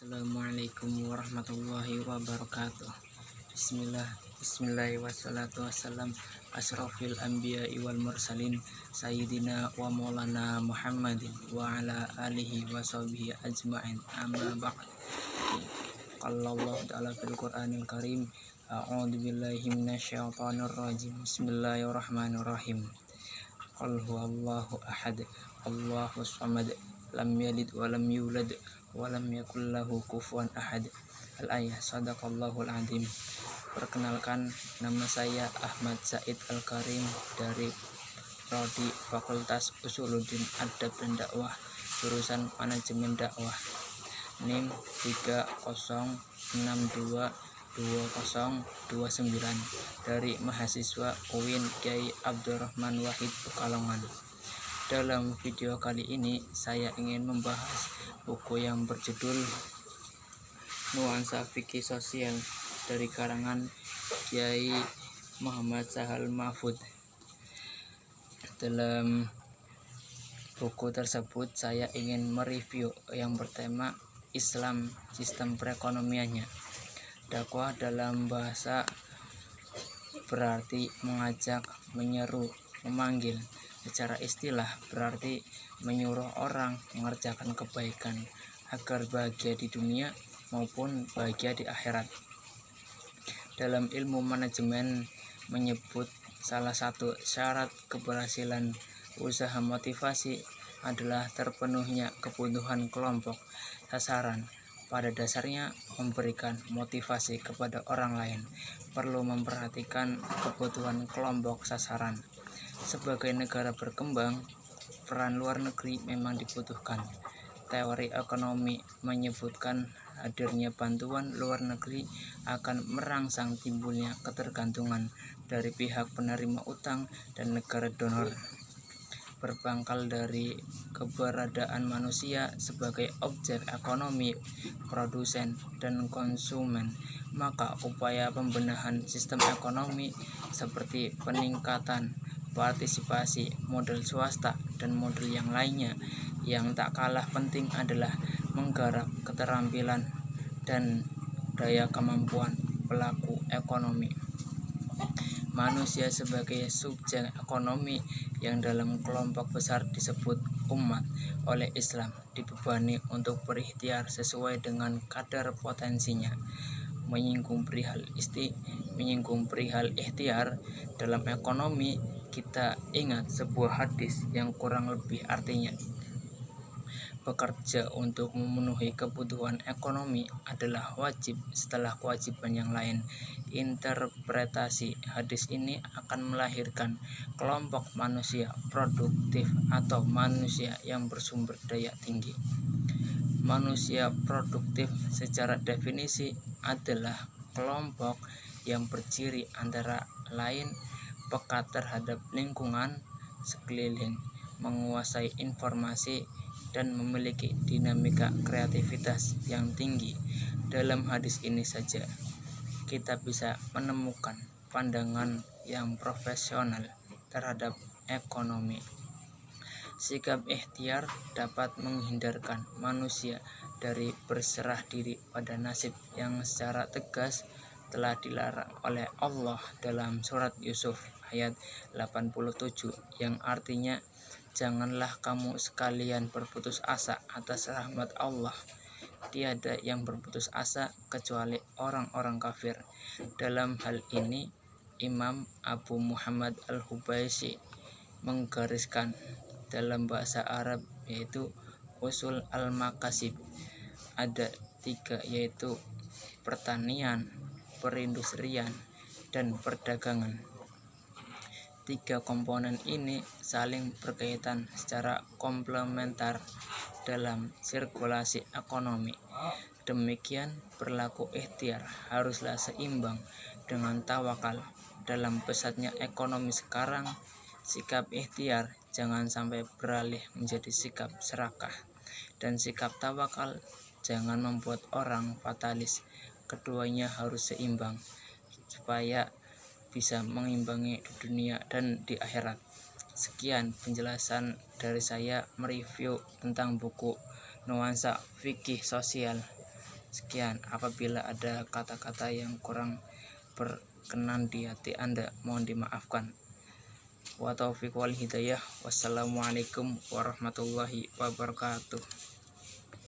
Assalamualaikum warahmatullahi wabarakatuh. Bismillah wassalatu wassalam asrofil anbiya'i wal mursalin sayyidina wa maulana Muhammadin wa ala alihi wa sahbihi ajma'in, amma ba'd. Qala Allah ta'ala fil Qur'anil Karim, a'udzu billahi minasyaitonir rajim. Bismillahirrahmanirrahim. Qul huwallahu ahad, Allahus samad, lam yalid wa lam yulad wa lam yakul lahu kufuwan ahad. Al-ayah. Shadaqallahul azim. Perkenalkan, nama saya Ahmad Said Al-Karim dari Prodi Fakultas Usuluddin Adab dan Dakwah, jurusan Manajemen Dakwah. NIM 30622029 dari mahasiswa UIN Kyai Abdurrahman Wahid Pekalongan. Dalam video kali ini saya ingin membahas buku yang berjudul Nuansa Fikih Sosial dari karangan Kyai Muhammad Sahal Mahfud. Dalam buku tersebut saya ingin mereview yang bertema Islam, sistem perekonomiannya. Dakwah dalam bahasa berarti mengajak, menyeru, memanggil. Secara istilah berarti menyuruh orang mengerjakan kebaikan agar bahagia di dunia maupun bahagia di akhirat. Dalam ilmu manajemen menyebut salah satu syarat keberhasilan usaha motivasi adalah terpenuhnya kebutuhan kelompok sasaran. Pada dasarnya, memberikan motivasi kepada orang lain perlu memperhatikan kebutuhan kelompok sasaran. Sebagai negara berkembang, peran luar negeri memang dibutuhkan. Teori ekonomi menyebutkan hadirnya bantuan luar negeri akan merangsang timbulnya ketergantungan dari pihak penerima utang dan negara donor. Berpangkal dari keberadaan manusia sebagai objek ekonomi, produsen, dan konsumen, maka upaya pembenahan sistem ekonomi seperti peningkatan partisipasi, model swasta, dan model yang lainnya yang tak kalah penting adalah menggarap keterampilan dan daya kemampuan pelaku ekonomi. Manusia sebagai subjek ekonomi yang dalam kelompok besar disebut umat oleh Islam dibebani untuk berikhtiar sesuai dengan kadar potensinya. Menyinggung perihal ikhtiar dalam ekonomi, kita ingat sebuah hadis yang kurang lebih artinya, bekerja untuk memenuhi kebutuhan ekonomi adalah wajib setelah kewajiban yang lain. Interpretasi hadis ini akan melahirkan kelompok manusia produktif atau manusia yang bersumber daya tinggi. Manusia produktif secara definisi adalah kelompok yang berciri antara lain peka terhadap lingkungan sekeliling, menguasai informasi, dan memiliki dinamika kreativitas yang tinggi. Dalam hadis ini saja kita bisa menemukan pandangan yang profesional terhadap ekonomi. Sikap ikhtiar dapat menghindarkan manusia dari berserah diri pada nasib yang secara tegas telah dilarang oleh Allah dalam surat Yusuf ayat 87 yang artinya, janganlah kamu sekalian berputus asa atas rahmat Allah. Tiada yang berputus asa kecuali orang-orang kafir. Dalam hal ini, Imam Abu Muhammad Al-Hubaisi menggariskan dalam bahasa Arab yaitu usul al-makasib. Ada 3, yaitu pertanian, perindustrian, dan perdagangan. 3 komponen ini saling berkaitan secara komplementer dalam sirkulasi ekonomi. Demikian berlaku ikhtiar haruslah seimbang dengan tawakal. Dalam pesatnya ekonomi sekarang, sikap ikhtiar jangan sampai beralih menjadi sikap serakah, dan sikap tawakal jangan membuat orang fatalis. Keduanya harus seimbang supaya bisa mengimbangi di dunia dan di akhirat. Sekian penjelasan dari saya mereview tentang buku Nuansa Fikih Sosial Sekian, apabila ada kata-kata yang kurang berkenan di hati Anda, mohon dimaafkan. Wa taufiq wal hidayah. Wassalamualaikum warahmatullahi wabarakatuh.